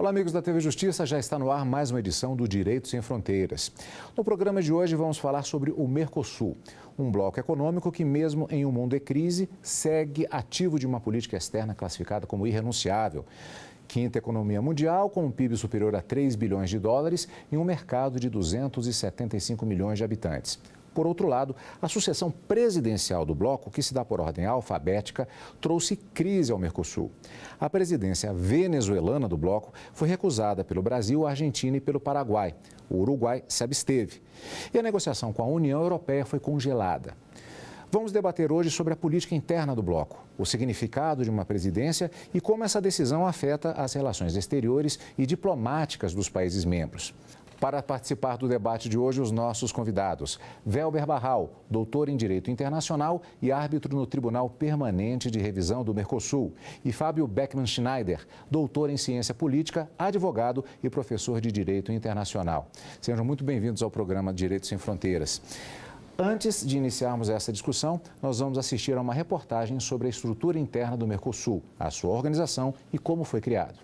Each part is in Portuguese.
Olá, amigos da TV Justiça, já está no ar mais uma edição do Direito Sem Fronteiras. No programa de hoje vamos falar sobre o Mercosul, um bloco econômico que, mesmo em um mundo em crise, segue ativo de uma política externa classificada como irrenunciável. Quinta economia mundial, com um PIB superior a 3 bilhões de dólares e um mercado de 275 milhões de habitantes. Por outro lado, a sucessão presidencial do bloco, que se dá por ordem alfabética, trouxe crise ao Mercosul. A presidência venezuelana do bloco foi recusada pelo Brasil, a Argentina e pelo Paraguai. O Uruguai se absteve. E a negociação com a União Europeia foi congelada. Vamos debater hoje sobre a política interna do bloco, o significado de uma presidência e como essa decisão afeta as relações exteriores e diplomáticas dos países membros. Para participar do debate de hoje, os nossos convidados: Welber Barral, doutor em Direito Internacional e árbitro no Tribunal Permanente de Revisão do Mercosul, e Fábio Beckman Schneider, doutor em Ciência Política, advogado e professor de Direito Internacional. Sejam muito bem-vindos ao programa Direito Sem Fronteiras. Antes de iniciarmos essa discussão, nós vamos assistir a uma reportagem sobre a estrutura interna do Mercosul, a sua organização e como foi criado.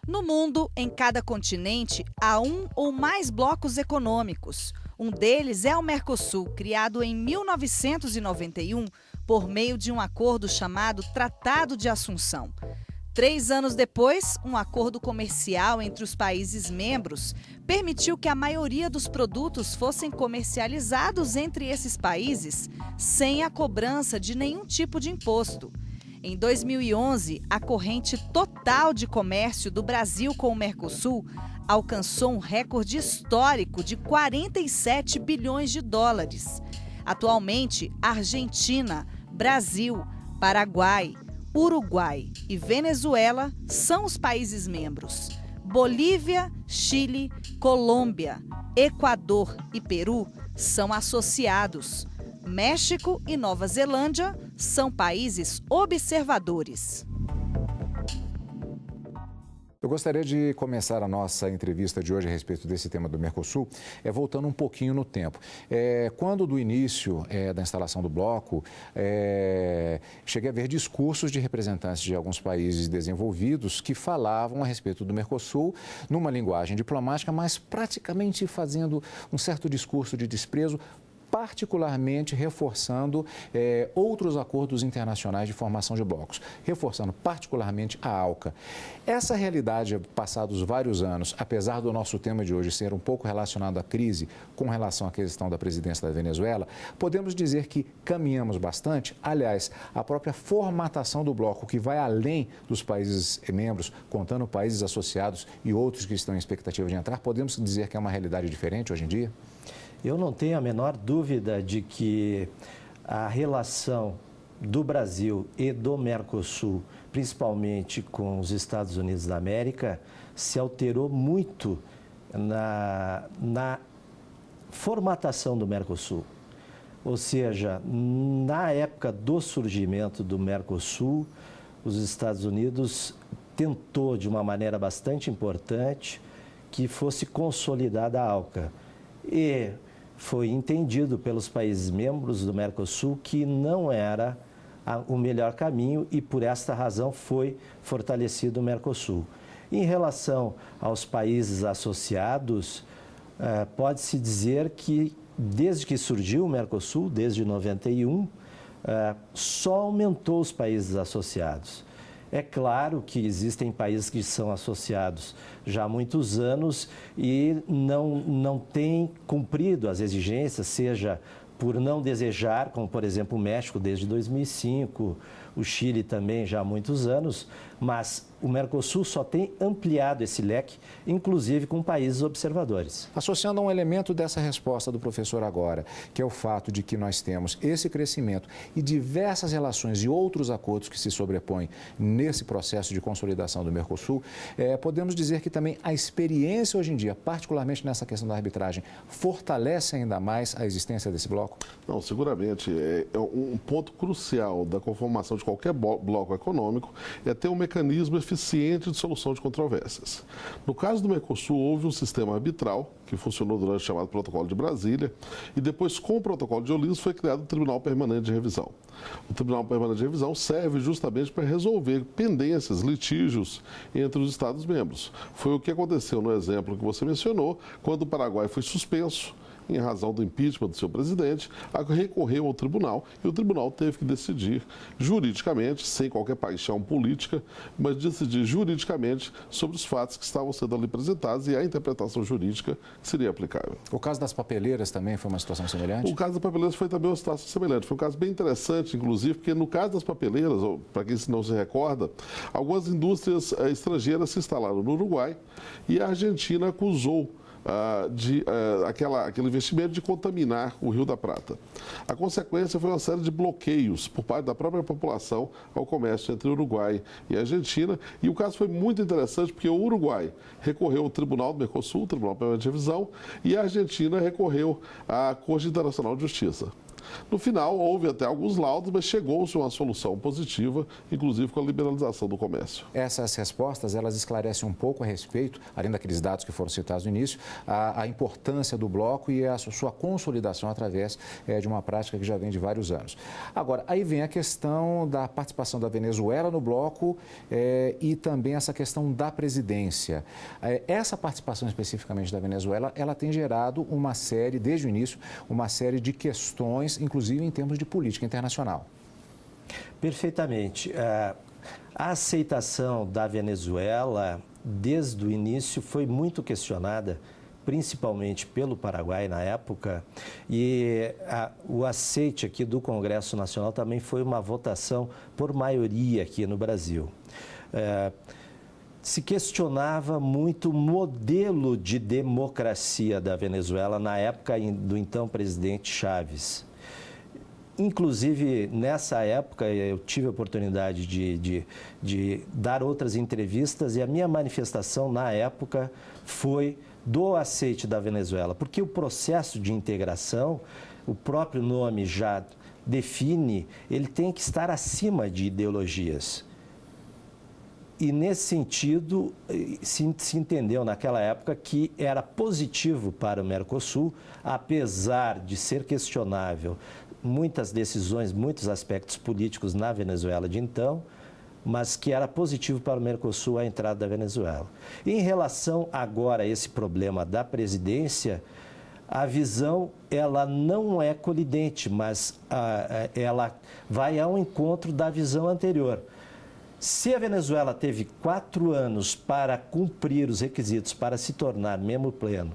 No mundo, em cada continente, há um ou mais blocos econômicos. Um deles é o Mercosul, criado em 1991 por meio de um acordo chamado Tratado de Assunção. 3 anos depois, um acordo comercial entre os países membros permitiu que a maioria dos produtos fossem comercializados entre esses países sem a cobrança de nenhum tipo de imposto. Em 2011, a corrente total de comércio do Brasil com o Mercosul alcançou um recorde histórico de 47 bilhões de dólares. Atualmente, Argentina, Brasil, Paraguai, Uruguai e Venezuela são os países membros. Bolívia, Chile, Colômbia, Equador e Peru são associados. México e Nova Zelândia são países observadores. Eu gostaria de começar a nossa entrevista de hoje a respeito desse tema do Mercosul, voltando um pouquinho no tempo. Quando do início da instalação do bloco, cheguei a ver discursos de representantes de alguns países desenvolvidos que falavam a respeito do Mercosul numa linguagem diplomática, mas praticamente fazendo um certo discurso de desprezo, particularmente reforçando outros acordos internacionais de formação de blocos, reforçando particularmente a ALCA. Essa realidade, passados vários anos, apesar do nosso tema de hoje ser um pouco relacionado à crise com relação à questão da presidência da Venezuela, podemos dizer que caminhamos bastante. Aliás, a própria formatação do bloco, que vai além dos países membros, contando países associados e outros que estão em expectativa de entrar, podemos dizer que é uma realidade diferente hoje em dia? Eu não tenho a menor dúvida de que a relação do Brasil e do Mercosul, principalmente com os Estados Unidos da América, se alterou muito na formatação do Mercosul. Ou seja, na época do surgimento do Mercosul, os Estados Unidos tentou, de uma maneira bastante importante, que fosse consolidada a ALCA. E foi entendido pelos países membros do Mercosul que não era o melhor caminho e, por esta razão, foi fortalecido o Mercosul. Em relação aos países associados, pode-se dizer que, desde que surgiu o Mercosul, desde 91, só aumentou os países associados. É claro que existem países que são associados já há muitos anos e não têm cumprido as exigências, seja por não desejar, como por exemplo o México desde 2005, o Chile também já há muitos anos, mas o Mercosul só tem ampliado esse leque, inclusive com países observadores. Associando a um elemento dessa resposta do professor agora, que é o fato de que nós temos esse crescimento e diversas relações e outros acordos que se sobrepõem nesse processo de consolidação do Mercosul, podemos dizer que também a experiência hoje em dia, particularmente nessa questão da arbitragem, fortalece ainda mais a existência desse bloco? Não, seguramente. É um ponto crucial da conformação de qualquer bloco econômico é ter um mecanismo eficiente de solução de controvérsias. No caso do Mercosul, houve um sistema arbitral que funcionou durante o chamado Protocolo de Brasília e depois, com o Protocolo de Olivos, foi criado o Tribunal Permanente de Revisão. O Tribunal Permanente de Revisão serve justamente para resolver pendências, litígios entre os Estados-membros. Foi o que aconteceu no exemplo que você mencionou, quando o Paraguai foi suspenso em razão do impeachment do seu presidente, recorreu ao tribunal e o tribunal teve que decidir juridicamente, sem qualquer paixão política, mas decidir juridicamente sobre os fatos que estavam sendo ali apresentados e a interpretação jurídica que seria aplicável. O caso das papeleiras também foi uma situação semelhante? O caso das papeleiras foi também uma situação semelhante. Foi um caso bem interessante, inclusive, porque no caso das papeleiras, para quem não se recorda, algumas indústrias estrangeiras se instalaram no Uruguai e a Argentina acusou aquele investimento de contaminar o Rio da Prata. A consequência foi uma série de bloqueios por parte da própria população ao comércio entre Uruguai e Argentina. E o caso foi muito interessante porque o Uruguai recorreu ao Tribunal do Mercosul, o Tribunal Permanente de Revisão, e a Argentina recorreu à Corte Internacional de Justiça. No final, houve até alguns laudos, mas chegou-se a uma solução positiva, inclusive com a liberalização do comércio. Essas respostas, elas esclarecem um pouco a respeito, além daqueles dados que foram citados no início, a importância do bloco e a sua consolidação através de uma prática que já vem de vários anos. Agora, aí vem a questão da participação da Venezuela no bloco e também essa questão da presidência. Essa participação especificamente da Venezuela, ela tem gerado uma série, desde o início, uma série de questões, inclusive em termos de política internacional. Perfeitamente. A aceitação da Venezuela, desde o início, foi muito questionada, principalmente pelo Paraguai na época, e o aceite aqui do Congresso Nacional também foi uma votação por maioria aqui no Brasil. Se questionava muito o modelo de democracia da Venezuela na época do então presidente Chávez. Inclusive, nessa época, eu tive a oportunidade de dar outras entrevistas e a minha manifestação na época foi do aceite da Venezuela, porque o processo de integração, o próprio nome já define, ele tem que estar acima de ideologias. E, nesse sentido, se entendeu naquela época que era positivo para o Mercosul, apesar de ser questionável muitas decisões, muitos aspectos políticos na Venezuela de então, mas que era positivo para o Mercosul a entrada da Venezuela. Em relação agora a esse problema da presidência, a visão ela não é colidente, mas ela vai ao encontro da visão anterior. Se a Venezuela teve 4 anos para cumprir os requisitos para se tornar membro pleno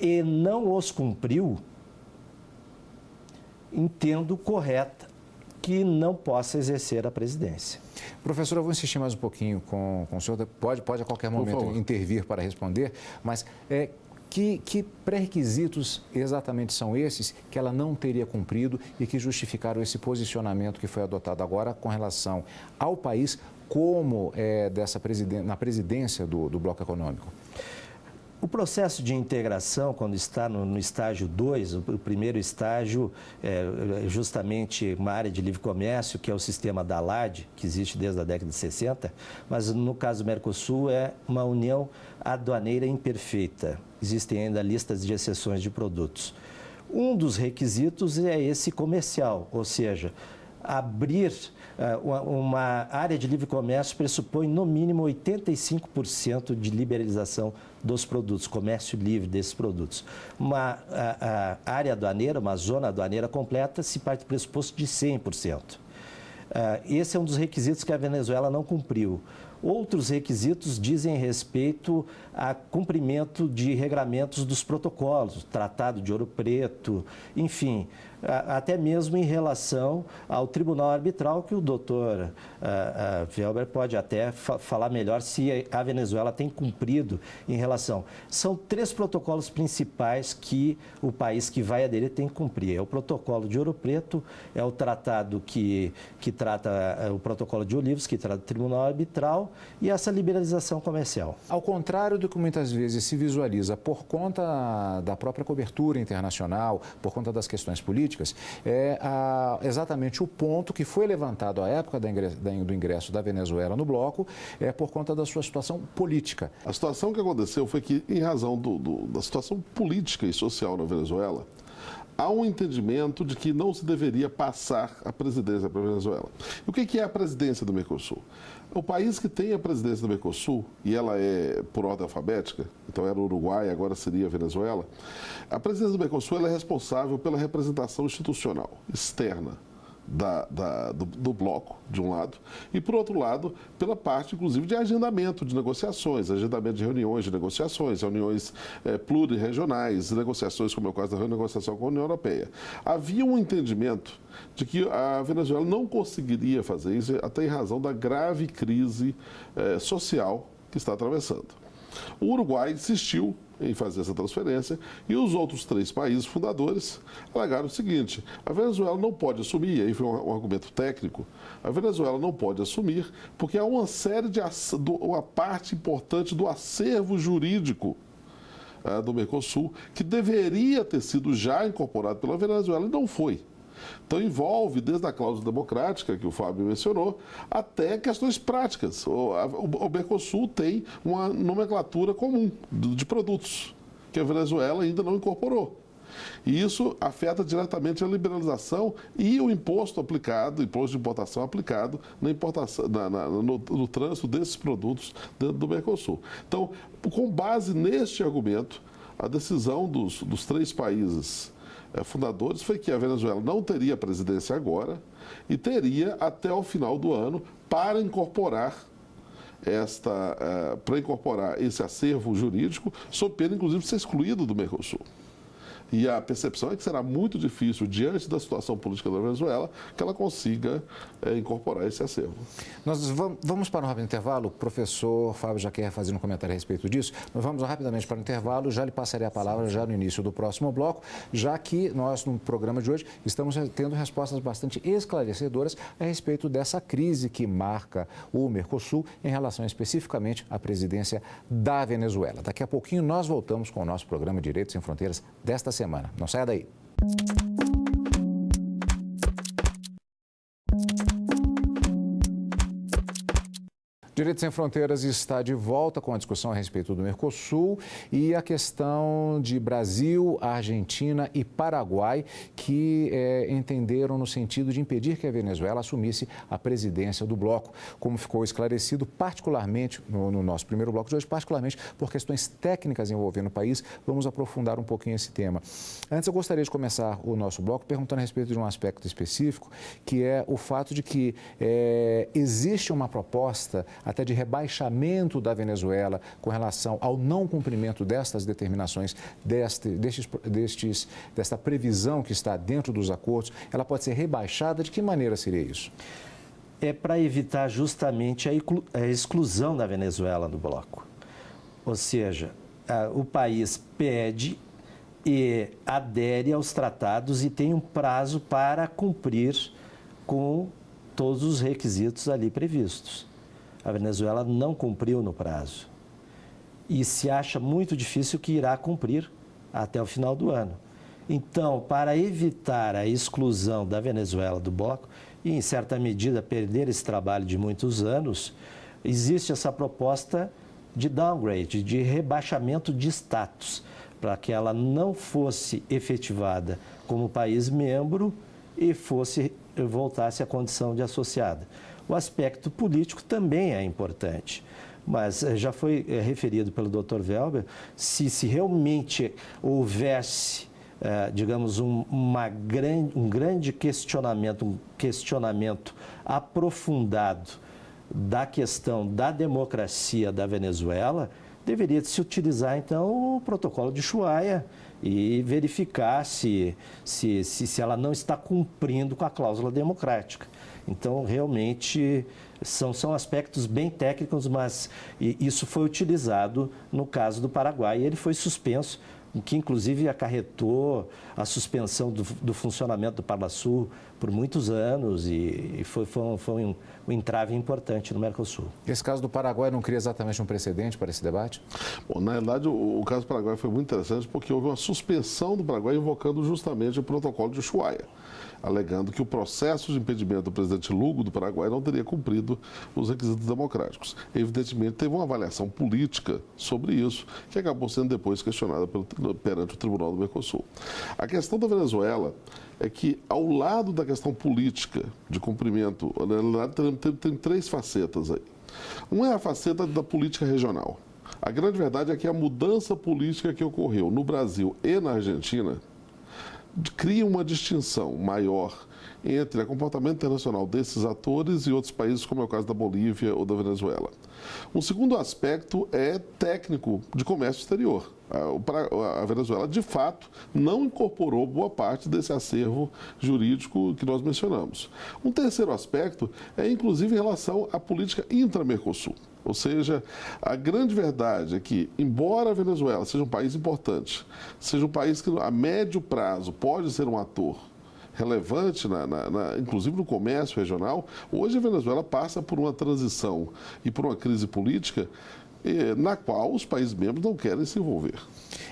e não os cumpriu, entendo correta que não possa exercer a presidência. Professor, eu vou insistir mais um pouquinho com o senhor, pode a qualquer momento intervir para responder, mas que pré-requisitos exatamente são esses que ela não teria cumprido e que justificaram esse posicionamento que foi adotado agora com relação ao país como na presidência do bloco econômico? O processo de integração, quando está no estágio 2, o primeiro estágio é justamente uma área de livre comércio, que é o sistema da ALAD, que existe desde a década de 60, mas no caso do Mercosul é uma união aduaneira imperfeita. Existem ainda listas de exceções de produtos. Um dos requisitos é esse comercial, ou seja, abrir uma área de livre comércio pressupõe no mínimo 85% de liberalização dos produtos, comércio livre desses produtos. Uma área aduaneira, uma zona aduaneira completa, se parte do pressuposto de 100%. Esse é um dos requisitos que a Venezuela não cumpriu. Outros requisitos dizem respeito a cumprimento de regramentos dos protocolos, Tratado de Ouro Preto, enfim, até mesmo em relação ao tribunal arbitral, que o doutor Felber pode até falar melhor se a Venezuela tem cumprido em relação. São 3 protocolos principais que o país que vai aderir tem que cumprir. É o protocolo de Ouro Preto, é o tratado que trata o protocolo de Olivos, que trata o tribunal arbitral, e essa liberalização comercial. Ao contrário do que muitas vezes se visualiza por conta da própria cobertura internacional, por conta das questões políticas, políticas. Exatamente o ponto que foi levantado à época do ingresso da Venezuela no bloco por conta da sua situação política. A situação que aconteceu foi que, em razão da situação política e social na Venezuela, há um entendimento de que não se deveria passar a presidência para a Venezuela. E o que é a presidência do Mercosul? O país que tem a presidência do Mercosul, e ela é por ordem alfabética, então era o Uruguai, agora seria a Venezuela, a presidência do Mercosul ela é responsável pela representação institucional externa do bloco, de um lado, e, por outro lado, pela parte, inclusive, de agendamento de negociações, agendamento de reuniões de negociações, reuniões plurirregionais, negociações, como é o caso da negociação com a União Europeia. Havia um entendimento de que a Venezuela não conseguiria fazer isso, até em razão da grave crise social que está atravessando. O Uruguai insistiu em fazer essa transferência e os outros 3 países fundadores alegaram o seguinte: a Venezuela não pode assumir, e aí foi um argumento técnico, a Venezuela não pode assumir porque há uma série uma parte importante do acervo jurídico do Mercosul que deveria ter sido já incorporado pela Venezuela e não foi. Então envolve desde a cláusula democrática, que o Fábio mencionou, até questões práticas. O Mercosul tem uma nomenclatura comum de produtos, que a Venezuela ainda não incorporou. E isso afeta diretamente a liberalização e o imposto aplicado, imposto de importação aplicado na importação, no trânsito desses produtos dentro do Mercosul. Então, com base neste argumento, a decisão dos 3 países fundadores foi que a Venezuela não teria presidência agora e teria até o final do ano para incorporar esse acervo jurídico, sob pena, inclusive, de ser excluído do Mercosul. E a percepção é que será muito difícil, diante da situação política da Venezuela, que ela consiga incorporar esse acervo. Nós vamos para um rápido intervalo. O professor Fábio já quer fazer um comentário a respeito disso. Nós vamos rapidamente para o intervalo. Já lhe passarei a palavra já no início do próximo bloco, já que nós, no programa de hoje, estamos tendo respostas bastante esclarecedoras a respeito dessa crise que marca o Mercosul em relação especificamente à presidência da Venezuela. Daqui a pouquinho nós voltamos com o nosso programa Direitos Sem Fronteiras desta semana. Não saia daí. Direitos Sem Fronteiras está de volta com a discussão a respeito do Mercosul e a questão de Brasil, Argentina e Paraguai, que entenderam no sentido de impedir que a Venezuela assumisse a presidência do bloco, como ficou esclarecido particularmente no nosso primeiro bloco de hoje, particularmente por questões técnicas envolvendo o país. Vamos aprofundar um pouquinho esse tema. Antes, eu gostaria de começar o nosso bloco perguntando a respeito de um aspecto específico, que é o fato de que existe uma proposta até de rebaixamento da Venezuela com relação ao não cumprimento destas determinações, desta previsão que está dentro dos acordos. Ela pode ser rebaixada? De que maneira seria isso? É para evitar justamente a exclusão da Venezuela do bloco. Ou seja, o país pede e adere aos tratados e tem um prazo para cumprir com todos os requisitos ali previstos. A Venezuela não cumpriu no prazo e se acha muito difícil que irá cumprir até o final do ano. Então, para evitar a exclusão da Venezuela do bloco e, em certa medida, perder esse trabalho de muitos anos, existe essa proposta de downgrade, de rebaixamento de status, para que ela não fosse efetivada como país membro e voltasse à condição de associada. O aspecto político também é importante, mas já foi referido pelo Dr. Welber, se realmente houvesse, digamos, um grande questionamento, um questionamento aprofundado da questão da democracia da Venezuela, deveria se utilizar, então, o protocolo de Ushuaia e verificar se ela não está cumprindo com a cláusula democrática. Então, realmente, são aspectos bem técnicos, mas isso foi utilizado no caso do Paraguai e ele foi suspenso o que inclusive acarretou a suspensão do funcionamento do Parlasul por muitos anos e foi um entrave importante no Mercosul. Esse caso do Paraguai não cria exatamente um precedente para esse debate? Bom, na realidade, o caso do Paraguai foi muito interessante porque houve uma suspensão do Paraguai invocando justamente o protocolo de Ushuaia, alegando que o processo de impedimento do presidente Lugo do Paraguai não teria cumprido os requisitos democráticos. Evidentemente, teve uma avaliação política sobre isso, que acabou sendo depois questionada perante o Tribunal do Mercosul. A questão da Venezuela é que, ao lado da questão política de cumprimento, tem três facetas aí. Uma é a faceta da política regional. A grande verdade é que a mudança política que ocorreu no Brasil e na Argentina cria uma distinção maior entre o comportamento internacional desses atores e outros países, como é o caso da Bolívia ou da Venezuela. Um segundo aspecto é técnico de comércio exterior. A Venezuela, de fato, não incorporou boa parte desse acervo jurídico que nós mencionamos. Um terceiro aspecto é, inclusive, em relação à política intra-Mercosul. Ou seja, a grande verdade é que, embora a Venezuela seja um país importante, seja um país que a médio prazo pode ser um ator relevante, inclusive no comércio regional, hoje a Venezuela passa por uma transição e por uma crise política na qual os países membros não querem se envolver.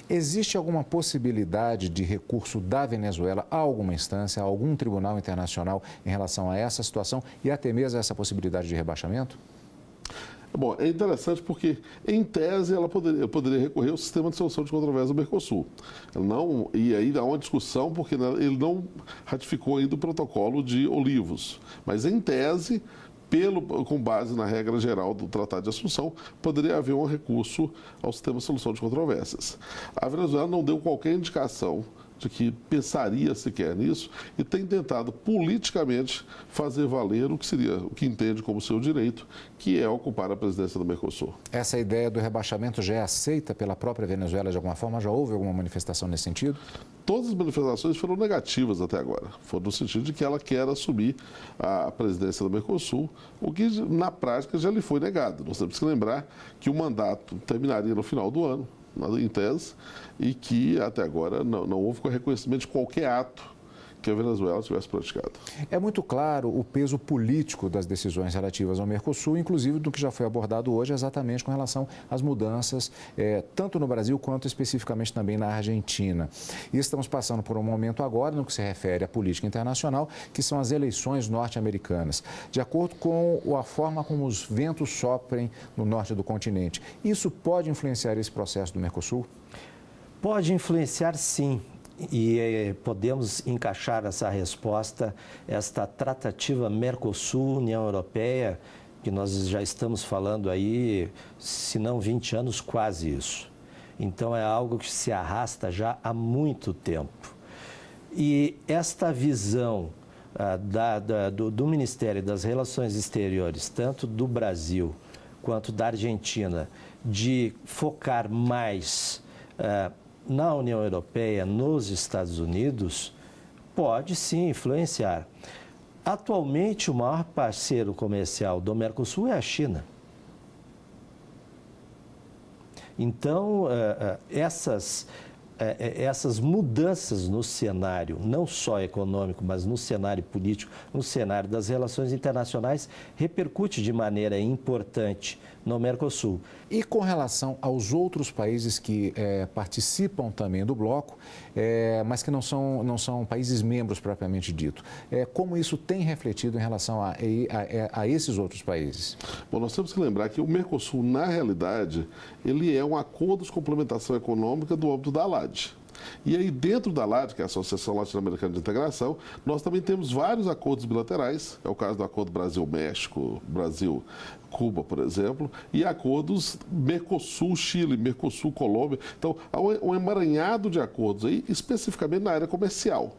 Existe alguma possibilidade de recurso da Venezuela a alguma instância, a algum tribunal internacional em relação a essa situação e até mesmo essa possibilidade de rebaixamento? Bom, é interessante porque, em tese, ela poderia recorrer ao sistema de solução de controvérsia do Mercosul. E aí há uma discussão porque ele não ratificou ainda o protocolo de Olivos. Mas, em tese, com base na regra geral do Tratado de Assunção, poderia haver um recurso ao sistema de solução de controvérsias. A Venezuela não deu qualquer indicação de que pensaria sequer nisso e tem tentado politicamente fazer valer o que entende como seu direito, que é ocupar a presidência do Mercosul. Essa ideia do rebaixamento já é aceita pela própria Venezuela de alguma forma? Já houve alguma manifestação nesse sentido? Todas as manifestações foram negativas até agora. Foram no sentido de que ela quer assumir a presidência do Mercosul, o que na prática já lhe foi negado. Nós temos que lembrar que o mandato terminaria no final do ano, em tese, e que até agora não houve reconhecimento de qualquer ato que a Venezuela tivesse praticado. É muito claro o peso político das decisões relativas ao Mercosul, inclusive do que já foi abordado hoje, exatamente com relação às mudanças, tanto no Brasil quanto especificamente também na Argentina. E estamos passando por um momento agora no que se refere à política internacional, que são as eleições norte-americanas. De acordo com a forma como os ventos soprem no norte do continente, isso pode influenciar esse processo do Mercosul? Pode influenciar, sim. E podemos encaixar essa resposta, esta tratativa Mercosul-União Europeia, que nós já estamos falando aí, se não 20 anos, quase isso. Então é algo que se arrasta já há muito tempo. E esta visão do Ministério das Relações Exteriores, tanto do Brasil quanto da Argentina, de focar mais na União Europeia, nos Estados Unidos, pode sim influenciar. Atualmente, o maior parceiro comercial do Mercosul é a China. Então, essas mudanças no cenário, não só econômico, mas no cenário político, no cenário das relações internacionais, repercute de maneira importante no Mercosul. E com relação aos outros países que participam também do bloco, mas que não são países membros propriamente dito, como isso tem refletido em relação a esses outros países? Bom, nós temos que lembrar que o Mercosul, na realidade, ele é um acordo de complementação econômica do âmbito da ALAD. E aí, dentro da ALAD, que é a Associação Latino-Americana de Integração, nós também temos vários acordos bilaterais. É o caso do acordo Brasil-México, Brasil-Cuba, por exemplo, e acordos Mercosul-Chile, Mercosul-Colômbia. Então, há um emaranhado de acordos aí, especificamente na área comercial.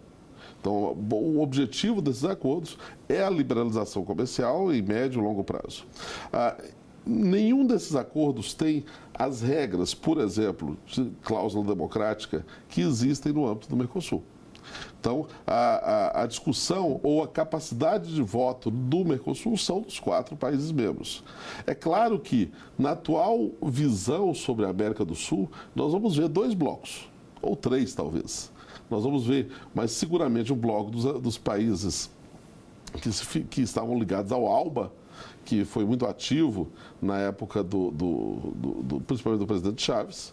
Então, o objetivo desses acordos é a liberalização comercial em médio e longo prazo. Nenhum desses acordos tem as regras, por exemplo, de cláusula democrática, que existem no âmbito do Mercosul. Então, a discussão ou a capacidade de voto do Mercosul são dos 4 países membros. É claro que, na atual visão sobre a América do Sul, nós vamos ver 2 blocos. ou 3 talvez. Nós vamos ver, mas seguramente um bloco dos países que estavam ligados ao ALBA, que foi muito ativo na época principalmente do presidente Chávez,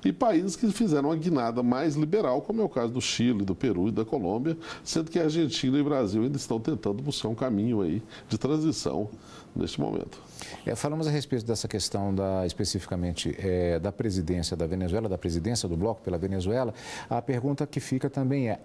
e países que fizeram uma guinada mais liberal, como é o caso do Chile, do Peru e da Colômbia, sendo que a Argentina e o Brasil ainda estão tentando buscar um caminho aí de transição neste momento. Falamos a respeito dessa questão especificamente da presidência da Venezuela, da presidência do bloco pela Venezuela. A pergunta que fica também é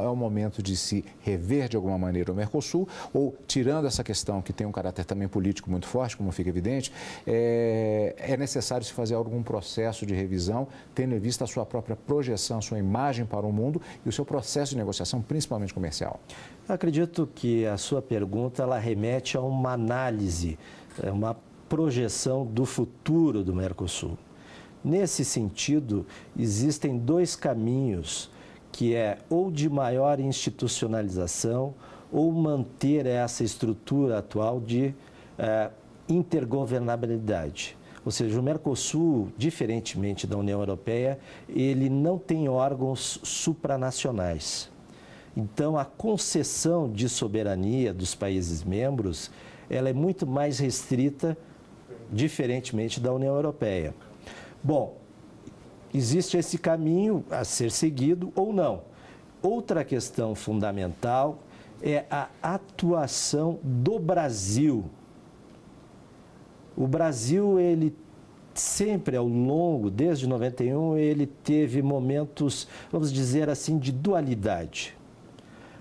o momento de se rever de alguma maneira o Mercosul, ou tirando essa questão que tem um caráter também político muito forte, como fica evidente, é necessário se fazer algum processo de revisão, tendo em vista a sua própria projeção, a sua imagem para o mundo e o seu processo de negociação, principalmente comercial? Acredito que a sua pergunta ela remete a uma análise, uma projeção do futuro do Mercosul. Nesse sentido, existem 2 caminhos, que é ou de maior institucionalização ou manter essa estrutura atual de intergovernabilidade. Ou seja, o Mercosul, diferentemente da União Europeia, ele não tem órgãos supranacionais. Então, a concessão de soberania dos países membros, ela é muito mais restrita, diferentemente da União Europeia. Bom, existe esse caminho a ser seguido ou não. Outra questão fundamental é a atuação do Brasil. O Brasil, ele sempre ao longo, desde 91, ele teve momentos, vamos dizer assim, de dualidade.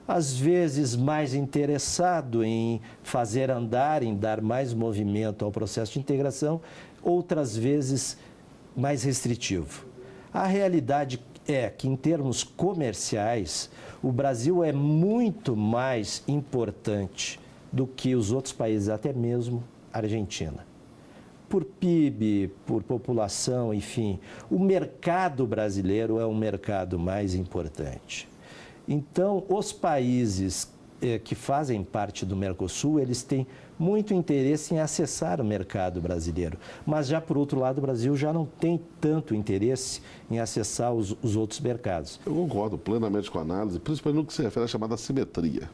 Às vezes mais interessado em fazer andar, em dar mais movimento ao processo de integração, outras vezes mais restritivo. A realidade é que, em termos comerciais, o Brasil é muito mais importante do que os outros países, até mesmo a Argentina. Por PIB, por população, enfim, o mercado brasileiro é o mercado mais importante. Então, os países que fazem parte do Mercosul, eles têm muito interesse em acessar o mercado brasileiro. Mas, já por outro lado, o Brasil já não tem tanto interesse em acessar os outros mercados. Eu concordo plenamente com a análise, principalmente no que se refere à chamada simetria.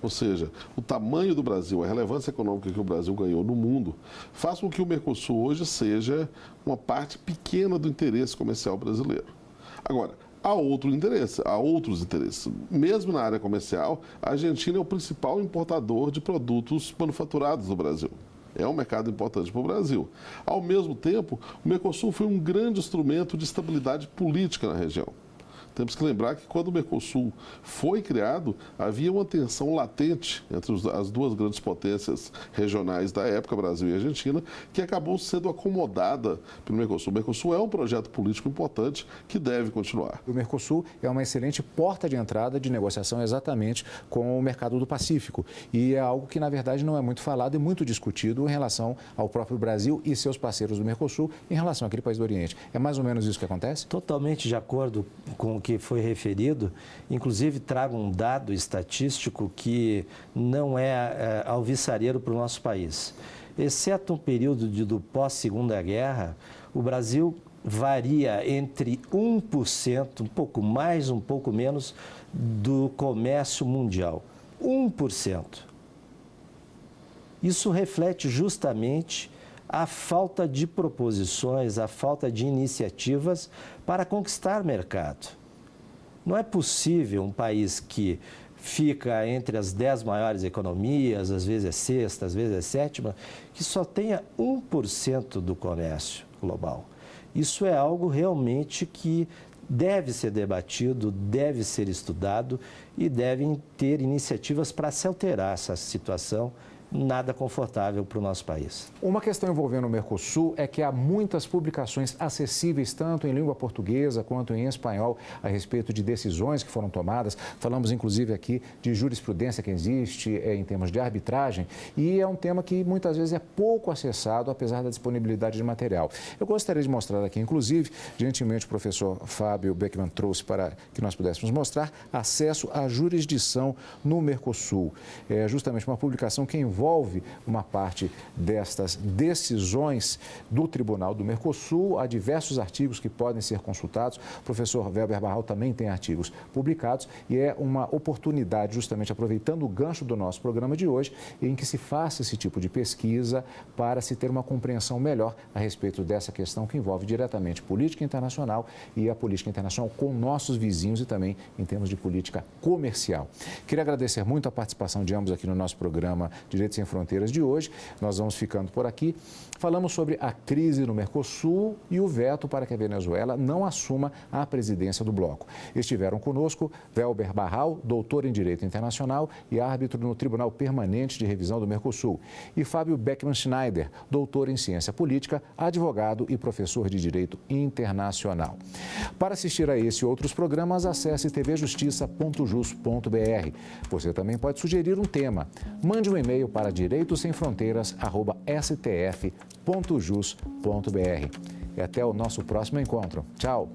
Ou seja, o tamanho do Brasil, a relevância econômica que o Brasil ganhou no mundo, faz com que o Mercosul hoje seja uma parte pequena do interesse comercial brasileiro. Agora, há outros interesses. Mesmo na área comercial, a Argentina é o principal importador de produtos manufaturados do Brasil. É um mercado importante para o Brasil. Ao mesmo tempo, o Mercosul foi um grande instrumento de estabilidade política na região. Temos que lembrar que quando o Mercosul foi criado, havia uma tensão latente entre as 2 grandes potências regionais da época, Brasil e Argentina, que acabou sendo acomodada pelo Mercosul. O Mercosul é um projeto político importante que deve continuar. O Mercosul é uma excelente porta de entrada de negociação exatamente com o mercado do Pacífico. E é algo que, na verdade, não é muito falado e muito discutido em relação ao próprio Brasil e seus parceiros do Mercosul em relação àquele país do Oriente. É mais ou menos isso que acontece? Totalmente de acordo com o que foi referido. Inclusive, trago um dado estatístico que não é alvissareiro para o nosso país. Exceto um período do pós-Segunda Guerra, o Brasil varia entre 1%, um pouco mais, um pouco menos, do comércio mundial. 1%. Isso reflete justamente a falta de proposições, a falta de iniciativas para conquistar mercado. Não é possível um país que fica entre as 10 maiores economias, às vezes é sexta, às vezes é sétima, que só tenha 1% do comércio global. Isso é algo realmente que deve ser debatido, deve ser estudado e devem ter iniciativas para se alterar essa situação nada confortável para o nosso país. Uma questão envolvendo o Mercosul é que há muitas publicações acessíveis, tanto em língua portuguesa quanto em espanhol, a respeito de decisões que foram tomadas. Falamos, inclusive, aqui de jurisprudência que existe em termos de arbitragem, e é um tema que muitas vezes é pouco acessado, apesar da disponibilidade de material. Eu gostaria de mostrar aqui, inclusive, gentilmente o professor Fábio Beckman trouxe para que nós pudéssemos mostrar acesso à jurisdição no Mercosul. É justamente uma publicação que envolve envolve uma parte destas decisões do Tribunal do Mercosul. Há diversos artigos que podem ser consultados. O professor Welber Barral também tem artigos publicados e é uma oportunidade, justamente aproveitando o gancho do nosso programa de hoje, em que se faça esse tipo de pesquisa para se ter uma compreensão melhor a respeito dessa questão que envolve diretamente política internacional e a política internacional com nossos vizinhos e também em termos de política comercial. Queria agradecer muito a participação de ambos aqui no nosso programa Direitos Sem Fronteiras de hoje. Nós vamos ficando por aqui. Falamos sobre a crise no Mercosul e o veto para que a Venezuela não assuma a presidência do bloco. Estiveram conosco Welber Barral, doutor em Direito Internacional e árbitro no Tribunal Permanente de Revisão do Mercosul, e Fábio Beckman Schneider, doutor em Ciência Política, advogado e professor de Direito Internacional. Para assistir a esse e outros programas, acesse tvjustiça.jus.br. Você também pode sugerir um tema. Mande um e-mail para direitosemfronteiras@stf.jus.br. E até o nosso próximo encontro. Tchau!